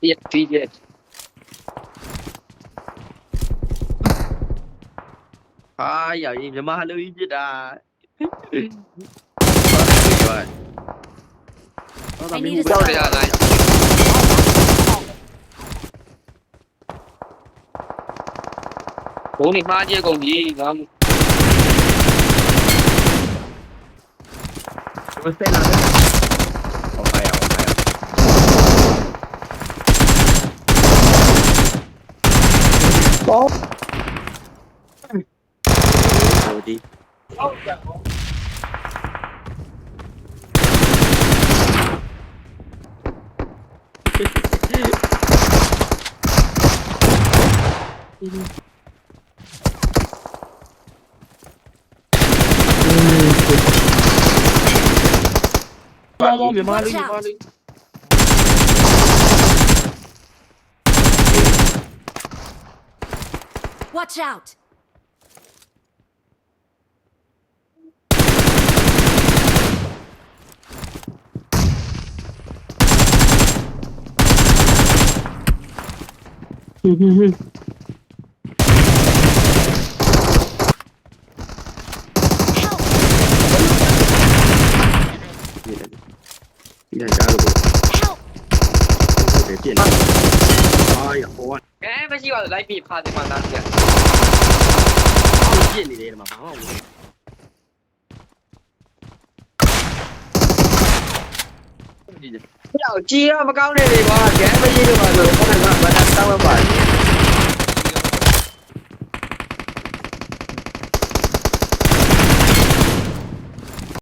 TFT ဟာရရင်မြမလူကြီးပြစ်တာဟုတ်တယ်မင်းကြောက်ရလားဘုံနေမှားကြကုန်ပြီငါမစတဲ့လာတယ်ဟုတ်ပါရဲ့ဟုတ်ဒီဟုတ်ကဲ့ဘာမြန်မာလေးမြန်မာလေး Watch out! Help! ပြစ်နေအာရဟိုကဲမရှိပါဘူးလိုက်ပြီးဖာတယ်မှာသားပြပြစ်နေတယ်မှာဘာမှမဟုတ်ဘူးကြောက်ကြီးရမကောင်းနေလေကွာဂဲမကြီးလို့ပါဆိုတော့ခဏကဘာသာတောင်းပါ့